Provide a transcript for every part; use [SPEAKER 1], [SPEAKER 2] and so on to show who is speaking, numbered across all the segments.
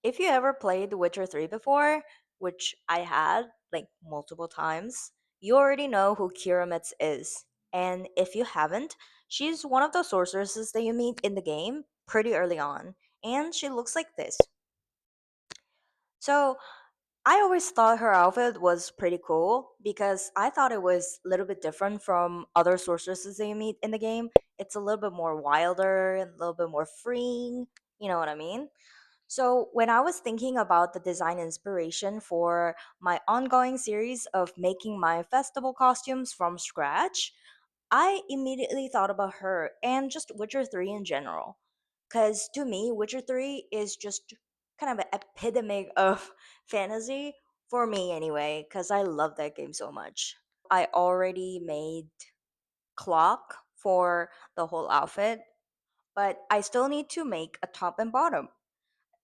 [SPEAKER 1] If you ever played The Witcher 3 before, which I had like multiple times, you already know who Kira Metz is. And if you haven't, she's one of the sorceresses that you meet in the game pretty early on. And she looks like this. So I always thought her outfit was pretty cool because I thought it was a little bit different from other sorceresses that you meet in the game. It's a little bit more wilder, a little bit more freeing, you know what I mean? So, when I was thinking about the design inspiration for my ongoing series of making my festival costumes from scratch, I immediately thought about her and just Witcher 3 in general. Because to me, Witcher 3 is just kind of an epitome of fantasy, for me anyway, because I love that game so much. I already made clock for the whole outfit, but I still need to make a top and bottom.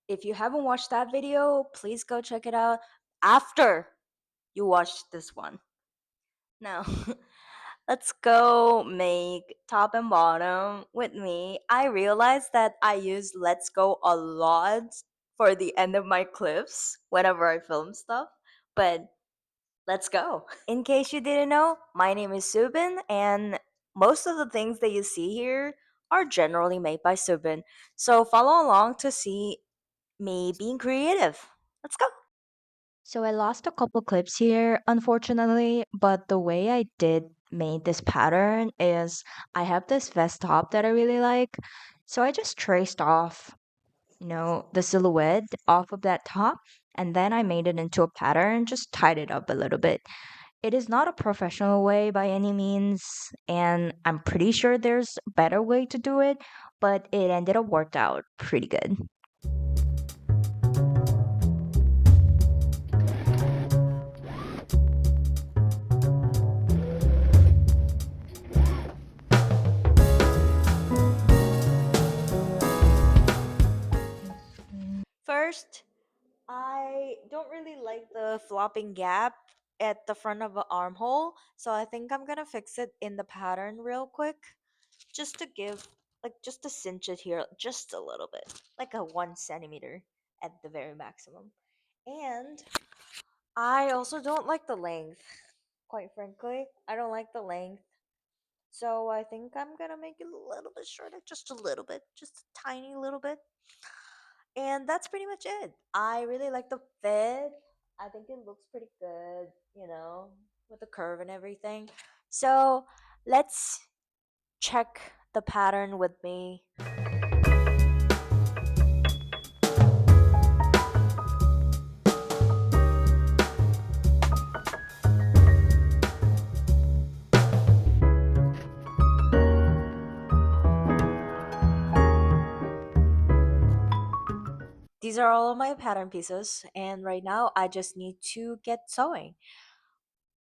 [SPEAKER 1] If you haven't watched that video, please go check it out after you watch this one. Now, let's go make top and bottom with me. I realized that I use Let's Go a lot for the end of my clips whenever I film stuff, but let's go. In case you didn't know, my name is Subin, and most of the things that you see here are generally made by Subin. So follow along to see me being creative. Let's go. So I lost a couple clips here, unfortunately, but the way I did made this pattern is I have this vest top that I really like. So I just traced off, the silhouette off of that top, and then I made it into a pattern, just tied it up a little bit. It is not a professional way by any means, and I'm pretty sure there's a better way to do it, but it ended up worked out pretty good. First, I don't really like the flopping gap at the front of the armhole, so I think I'm gonna fix it in the pattern real quick, just to give, like, just to cinch it here just a little bit, like a 1 centimeter at the very maximum. And I also don't like the length, quite frankly. I don't like the length, so I think I'm gonna make it a little bit shorter, just a little bit, just a tiny little bit. And that's pretty much it. I really like the fit. I think it looks pretty good, with the curve and everything. So let's check the pattern with me. These are all of my pattern pieces, and right now I just need to get sewing.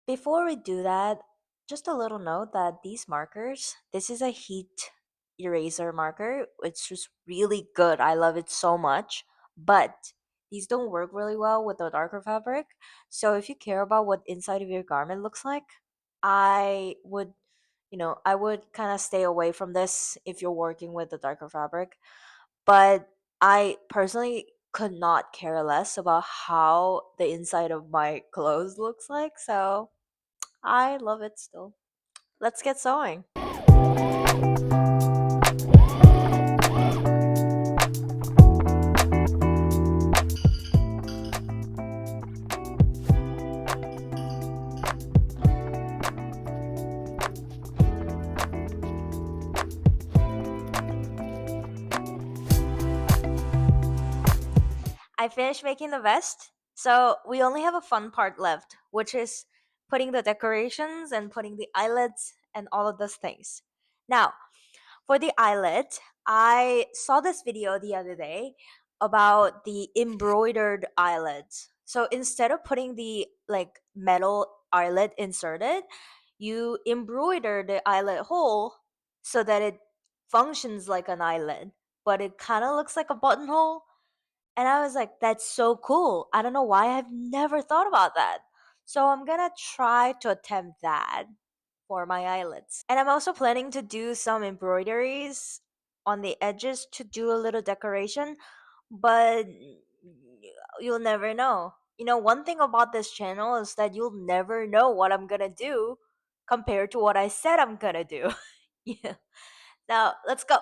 [SPEAKER 1] Before we do that, just a little note that these markers, this is a heat eraser marker, which is really good. I love it so much. But these don't work really well with the darker fabric. So if you care about what inside of your garment looks like, I would, I would kind of stay away from this if you're working with the darker fabric. But I personally could not care less about how the inside of my clothes looks like. So I love it still. Let's get sewing. I finished making the vest, so we only have a fun part left, which is putting the decorations and putting the eyelets and all of those things. Now, for the eyelet, I saw this video the other day about the embroidered eyelets. So instead of putting the like metal eyelet inserted, you embroider the eyelet hole so that it functions like an eyelid, but it kind of looks like a buttonhole. And I was like, that's so cool. I don't know why I've never thought about that. So I'm gonna try to attempt that for my eyelids. And I'm also planning to do some embroideries on the edges to do a little decoration. But you'll never know. One thing about this channel is that you'll never know what I'm gonna do compared to what I said I'm gonna do. Yeah. Now, let's go.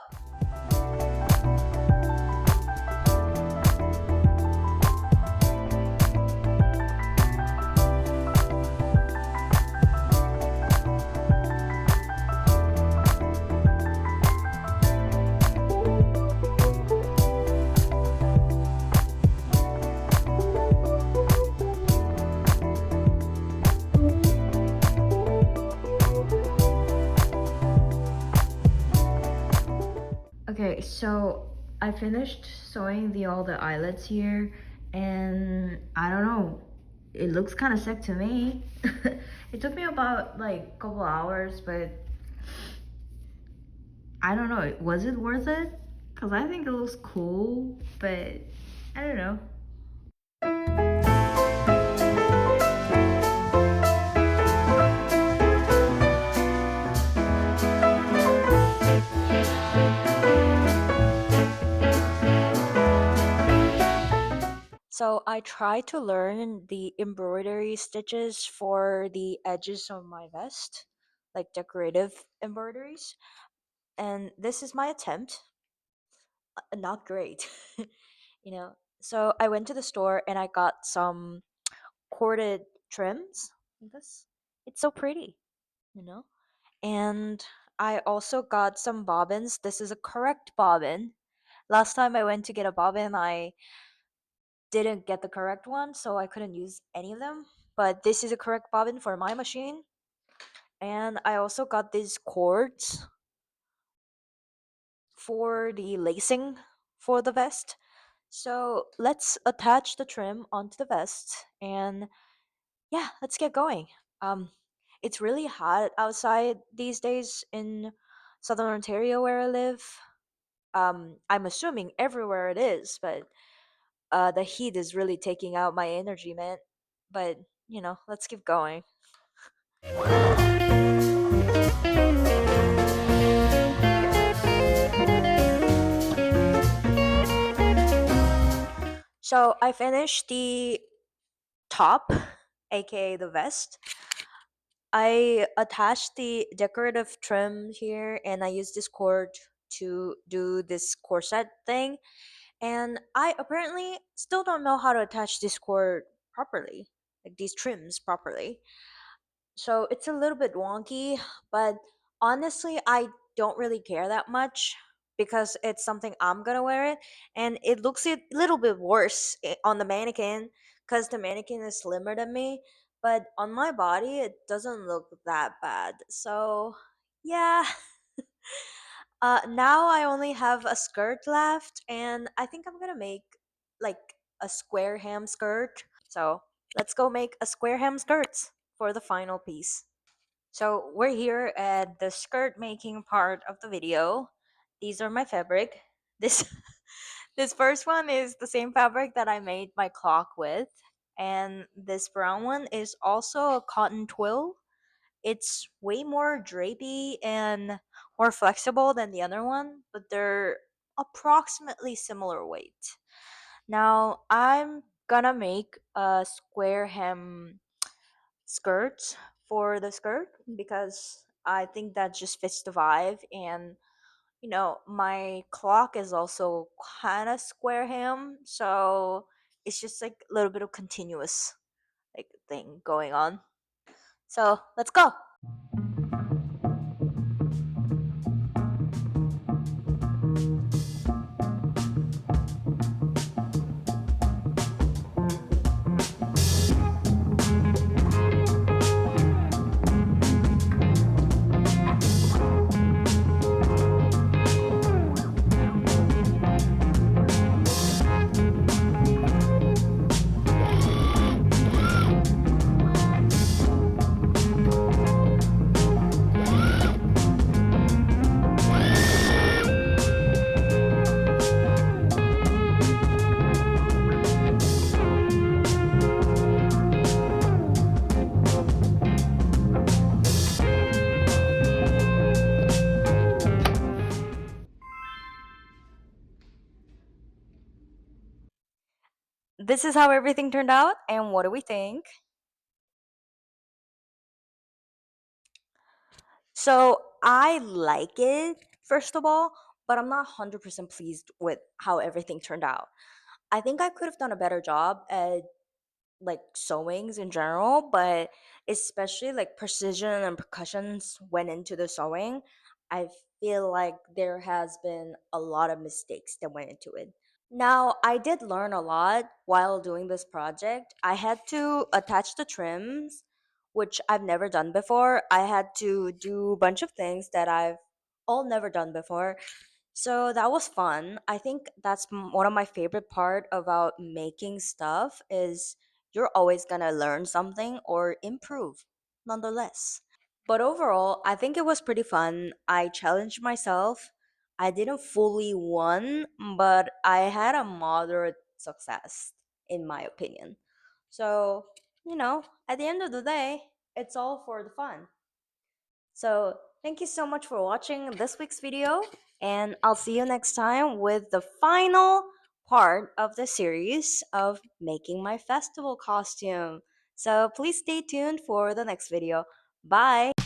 [SPEAKER 1] Okay, so I finished sewing the all the eyelets here, and I don't know, it looks kind of sick to me. It took me about like a couple hours, but I don't know, was it worth it? Because I think it looks cool, but I don't know. So I try to learn the embroidery stitches for the edges of my vest, like decorative embroideries. And this is my attempt. Not great. you know. So I went to the store and I got some corded trims. This it's so pretty, you know. And I also got some bobbins. This is a correct bobbin. Last time I went to get a bobbin, I didn't get the correct one, so I couldn't use any of them. But this is a correct bobbin for my machine. And I also got these cords for the lacing for the vest. So let's attach the trim onto the vest and yeah, let's get going. Um, it's really hot outside these days in Southern Ontario where I live. I'm assuming everywhere it is, but the heat is really taking out my energy, man. But let's keep going. So I finished the top, aka the vest. I attached the decorative trim here and I used this cord to do this corset thing. And I apparently still don't know how to attach this cord properly, like these trims properly. So it's a little bit wonky, but honestly, I don't really care that much because it's something I'm gonna wear it, and it looks a little bit worse on the mannequin because the mannequin is slimmer than me. But on my body, it doesn't look that bad. So yeah. Now I only have a skirt left, and I think I'm gonna make like a square hem skirt. So let's go make a square hem skirt for the final piece. So we're here at the skirt making part of the video. These are my fabric. This this first one is the same fabric that I made my clock with, and this brown one is also a cotton twill. It's way more drapey and more flexible than the other one, but they're approximately similar weight. Now I'm gonna make a square hem skirt for the skirt because I think that just fits the vibe. And my clock is also kind of square hem, so it's just like a little bit of continuous like thing going on. So let's go. this is how everything turned out, and what do we think? So I like it, first of all, but I'm not 100% pleased with how everything turned out. I think I could have done a better job at like sewings in general, but especially like precision and percussions went into the sewing. I feel like there has been a lot of mistakes that went into it. Now, I did learn a lot while doing this project. I had to attach the trims, which I've never done before. I had to do a bunch of things that I've all never done before. So that was fun. I think that's one of my favorite part about making stuff is you're always going to learn something or improve nonetheless. But overall, I think it was pretty fun. I challenged myself. I didn't fully win, but I had a moderate success, in my opinion. So, at the end of the day, it's all for the fun. So, thank you so much for watching this week's video, and I'll see you next time with the final part of the series of making my festival costume. So, please stay tuned for the next video. Bye!